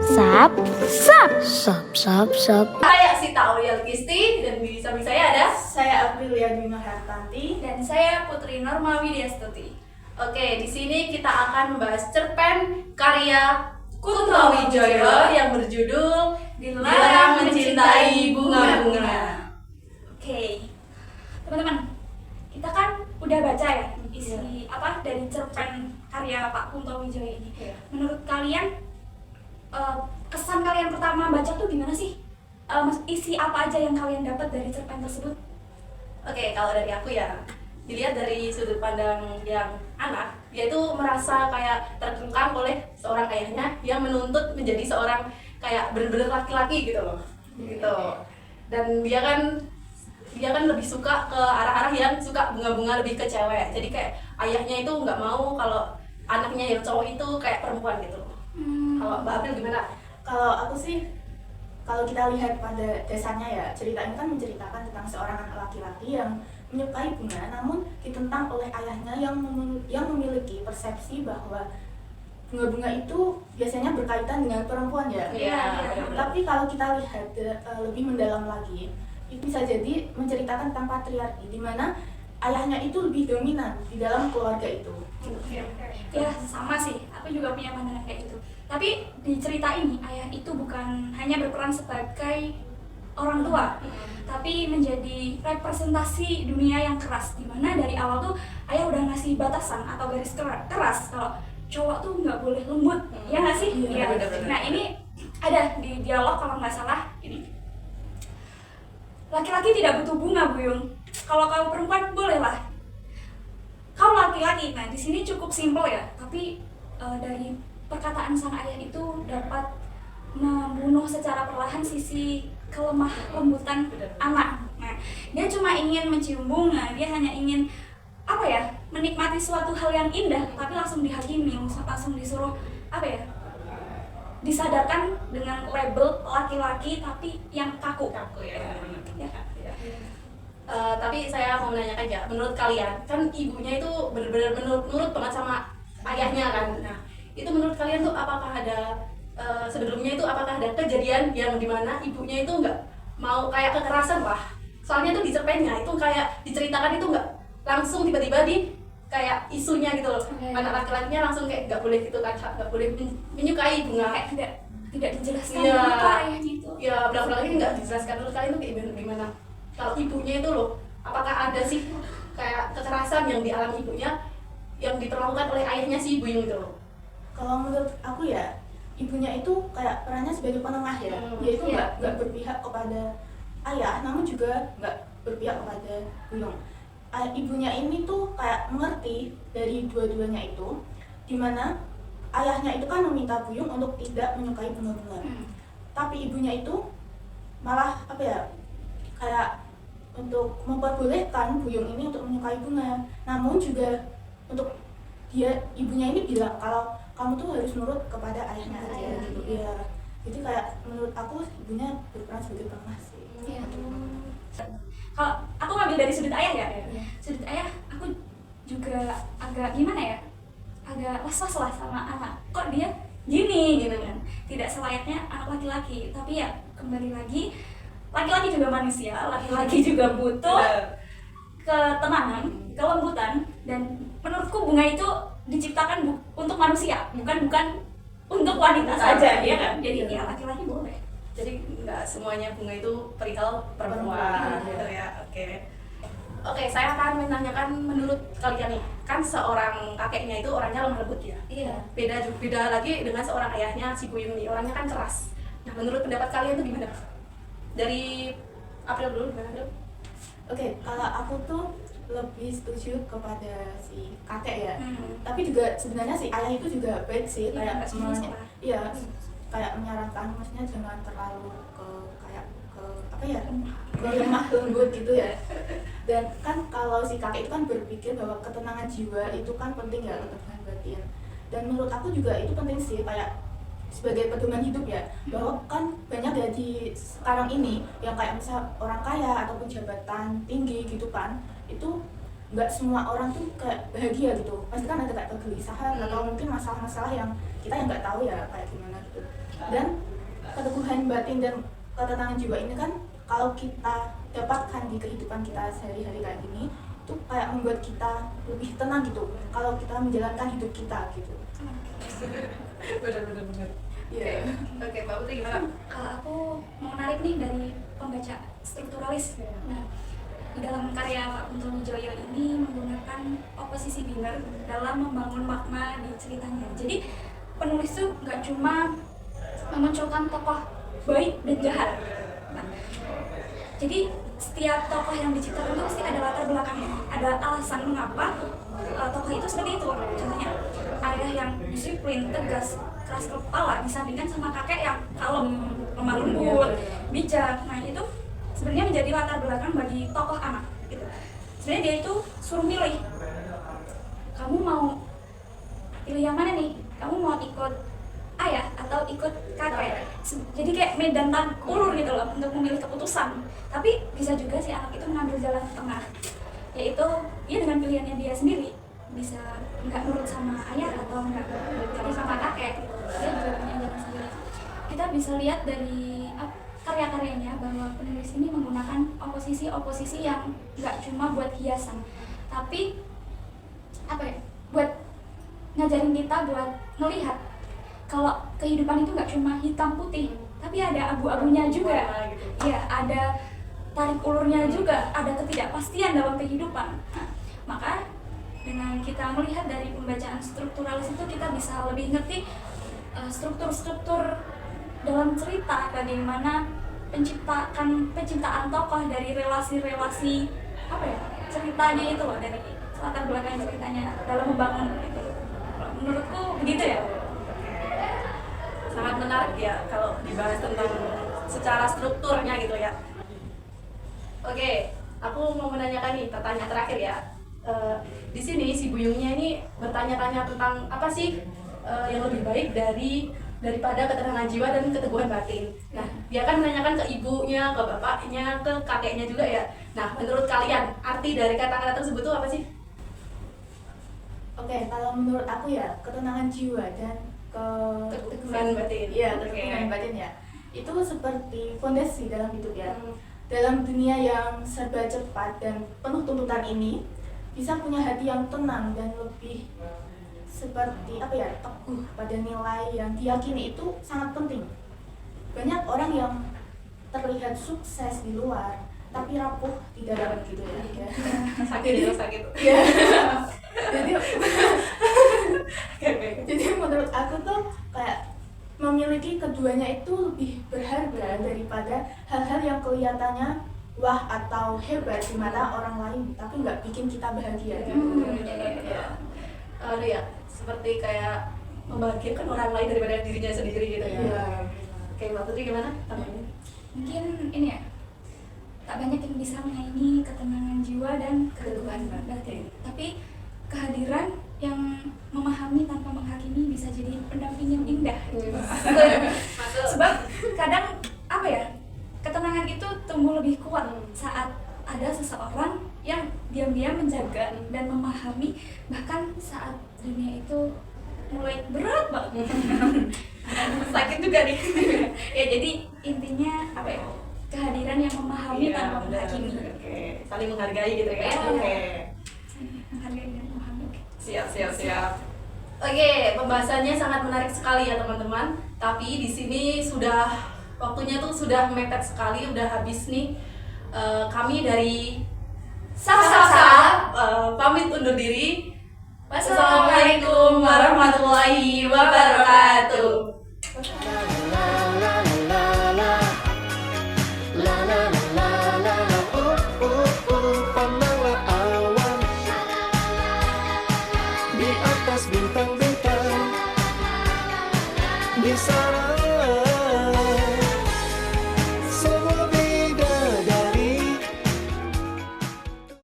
Sap, sap, sap, sap, sap. Saya Sita Auriel Kisti dan di samping saya ada Saya Aprilia Dwi Hartanti. dan saya Putri Norma Widyastuti. Oke, di sini kita akan membahas cerpen karya Kunto Wijoyo yang berjudul Dilarang Mencintai Bunga-Bunga. Oke, teman-teman, kita kan udah baca ya isi apa dari cerpen karya Pak Kunto Wijoyo ini. Menurut kalian kesan kalian pertama baca tuh gimana sih? Isi apa aja yang kalian dapat dari cerpen tersebut? Oke, kalau dari aku ya dilihat dari sudut pandang yang anak, dia itu merasa kayak terkungkang oleh seorang ayahnya yang menuntut menjadi seorang kayak bener-bener laki-laki gitu loh, gitu. Dan dia kan lebih suka ke arah-arah yang suka bunga-bunga, lebih ke cewek. Jadi kayak ayahnya itu nggak mau kalau anaknya yang cowok itu kayak perempuan gitu. Kalau Mbak April gimana? Kalau aku sih, kalau kita lihat pada dasarnya ya, cerita ini kan menceritakan tentang seorang anak laki-laki yang menyukai bunga, namun ditentang oleh ayahnya yang memiliki persepsi bahwa bunga-bunga itu biasanya berkaitan dengan perempuan ya. Iya. Tapi kalau kita lihat lebih mendalam lagi, itu bisa jadi menceritakan tentang patriarki, di mana ayahnya itu lebih dominan di dalam keluarga itu. Ya sama sih, aku juga punya pandangan kayak gitu. Tapi di cerita ini ayah itu bukan hanya berperan sebagai orang tua, tapi menjadi representasi dunia yang keras, dimana dari awal tuh ayah udah ngasih batasan atau garis keras kalau cowok tuh nggak boleh lembut, ya nggak sih? Iya, benar-benar. Nah ini ada di dialog kalau nggak salah ini. Laki-laki tidak butuh bunga, Buyung. Kalau kamu perempuan bolehlah. Kau laki-laki. Nah di sini cukup simpel ya, tapi dari perkataan sang ayah itu dapat membunuh secara perlahan sisi kelemah lembutan anak. Nah, dia cuma ingin mencium bunga, dia hanya ingin apa ya, menikmati suatu hal yang indah, tapi langsung dihakimi, langsung disuruh apa ya, disadarkan dengan label laki-laki tapi yang kaku ya. Ya kan? Tapi saya mau menanyakan ya, menurut kalian kan ibunya itu benar-benar nurut banget sama ayahnya kan. Nah, itu menurut kalian tuh apakah ada sebelumnya itu apakah ada kejadian yang dimana ibunya itu nggak mau kayak kekerasan lah? Soalnya tuh di cerpennya itu kayak diceritakan itu nggak langsung tiba-tiba di kayak isunya gitu loh. Anak laki-lakinya langsung kayak nggak boleh gitu kan, nggak boleh menyukai bunga. Kayak tidak dijelaskan Iya. kenapa ayahnya itu. Ya belakang ini nggak dijelaskan. Menurut kalian tuh kayak gimana? Kalau ibunya itu loh, apakah ada sih kayak kekerasan yang dialami ibunya yang diperlakukan oleh ayahnya si Buyung itu loh? Kalau menurut aku ya, ibunya itu kayak perannya sebagai penengah ya. Dia itu nggak berpihak kepada ayah, namun juga nggak berpihak kepada Buyung. Ibunya ini tuh kayak mengerti dari dua-duanya itu, dimana ayahnya itu kan meminta Buyung untuk tidak menyukai bunga-bunga. Tapi ibunya itu malah apa ya, kayak untuk memperbolehkan Buyung ini untuk menyukai bunga. Namun juga untuk ibunya ini bilang kalau kamu tuh harus nurut kepada ayahnya aja gitu. Iya. Jadi kayak menurut aku ibunya berperan sebagai penengah sih. Iya. Kalau aku ngambil dari sudut ayah ya, sudut ayah aku juga agak gimana ya, agak was-was lah sama anak. Kok dia gini gitu kan? Tidak selayaknya anak laki-laki. Tapi ya kembali lagi, laki-laki juga manusia, laki-laki juga butuh ketenangan, kelembutan, dan menurutku bunga itu diciptakan untuk manusia, bukan untuk wanita saja, ya kan? Jadi ya laki-laki boleh. Jadi nggak semuanya bunga itu perihal perempuan gitu ya. Oke, saya akan menanyakan menurut kalian nih, kan seorang kakeknya itu orangnya lemah lembut ya. Iya. Beda lagi dengan seorang ayahnya si Buyung nih, orangnya kan keras. Nah, menurut pendapat kalian itu gimana? Dari April dulu, gimana April? Oke, kalau aku tuh lebih setuju kepada si kakek ya. Tapi juga sebenarnya si ayah itu juga baik sih, Iya, kayak sebenarnya salah. iya, kayak menyarankan, maksudnya jangan terlalu ke apa ya, ke lemah lembut gitu ya. Dan kan kalau si kakek itu kan berpikir bahwa ketenangan jiwa itu kan penting ya, ketenangan batin. Dan menurut aku juga itu penting sih, kayak sebagai pedoman hidup ya, bahwa kan banyak ya di sekarang ini yang kayak misal orang kaya ataupun jabatan tinggi gitu kan, itu nggak semua orang tuh kayak bahagia gitu, pasti kan ada kayak kegelisahan atau mungkin masalah-masalah yang kita yang nggak tahu ya kayak gimana gitu. Dan ketenangan batin dan ketenangan jiwa ini kan kalau kita dapatkan di kehidupan kita sehari-hari kayak gini, itu kayak membuat kita lebih tenang gitu kalau kita menjalankan hidup kita gitu. Benar. Iya. Oke, Mbak Putri gimana? Kalau aku mau narik nih dari pembaca strukturalis. Nah, di dalam karya Pak Kunto Wijoyo ini menggunakan oposisi biner dalam membangun makna di ceritanya. Jadi penulis tuh nggak cuma memunculkan tokoh baik dan jahat. Nah, jadi setiap tokoh yang diciptakan itu pasti ada latar belakangnya, ada alasan mengapa tokoh itu seperti itu. Contohnya ayah yang disiplin, tegas, keras kepala disandingkan sama kakek yang kalem, lemah lembut, bijak. Nah itu sebenarnya menjadi latar belakang bagi tokoh anak. Gitu. Sebenarnya dia itu suruh milih, kamu mau pilih yang mana nih? Kamu mau ikut ayah atau ikut kakek? Jadi kayak medan ulur gitu loh untuk memilih keputusan. Tapi bisa juga si anak itu mengambil jalan tengah, yaitu dia dengan pilihannya dia sendiri bisa nggak nurut sama ayah atau nggak nurut sama kakek, dia juga punya jalan sendiri. Kita bisa lihat dari karya-karyanya bahwa penulis ini menggunakan oposisi-oposisi yang nggak cuma buat hiasan, tapi buat ngajarin kita buat melihat kalau kehidupan itu nggak cuma hitam putih, tapi ada abu-abunya juga. Ya, ada tarik ulurnya juga, ada ketidakpastian dalam kehidupan. Nah, maka dengan kita melihat dari pembacaan strukturalis itu kita bisa lebih ngerti struktur-struktur dalam cerita, bagaimana penciptaan tokoh dari relasi-relasi ceritanya itu loh, dari latar belakang ceritanya dalam membangun itu. Menurutku begitu ya. Sangat menarik ya kalau dibahas tentang secara strukturnya gitu ya. Oke, aku mau menanyakan nih pertanyaan terakhir ya. Di sini si Buyungnya ini bertanya-tanya tentang apa sih yang lebih baik daripada ketenangan jiwa dan keteguhan batin. Nah, dia kan menanyakan ke ibunya, ke bapaknya, ke kakeknya juga ya. Nah, menurut kalian arti dari kata-kata tersebut itu apa sih? Oke, kalau menurut aku ya ketenangan jiwa dan Keteguhan batin. Iya, keteguhan batin ya. Itu seperti fondasi dalam hidup ya. Dalam dunia yang serba cepat dan penuh tuntutan ini, bisa punya hati yang tenang dan lebih seperti teguh pada nilai yang diyakini itu sangat penting. Banyak orang yang terlihat sukses di luar tapi rapuh di dalam gitu ya. Sakit. Iya. Jadi menurut aku tuh kayak memiliki keduanya itu lebih berharga daripada hal-hal yang kelihatannya wah atau hebat di mata orang lain tapi nggak bikin kita bahagia gitu. Ya, seperti kayak membahagiakan orang lain daripada dirinya sendiri gitu ya. Iya. Oke, Mbak Putri gimana tambahnya? Mungkin ini ya, tak banyak yang bisa menyaingi ketenangan jiwa dan keteguhan batin. Tapi kehadiran yang memahami tanpa menghakimi bisa jadi pendamping yang indah. Sebab kadang ketenangan itu tumbuh lebih kuat saat ada seseorang yang diam-diam menjaga dan memahami, bahkan saat dunia itu mulai berat banget. Sakit juga nih. Ya, jadi intinya kehadiran yang memahami tanpa menghakimi. Oke, saling menghargai gitu ya. Iya. Oke. Menghargai dan memahami. Siap. Oke, pembahasannya sangat menarik sekali ya teman-teman. Tapi di sini waktunya tuh sudah mepet sekali, udah habis nih. Kami dari Sasa pamit undur diri. Wassalamualaikum warahmatullahi wabarakatuh. Pandanglah awan di atas bintang-bintang, di sana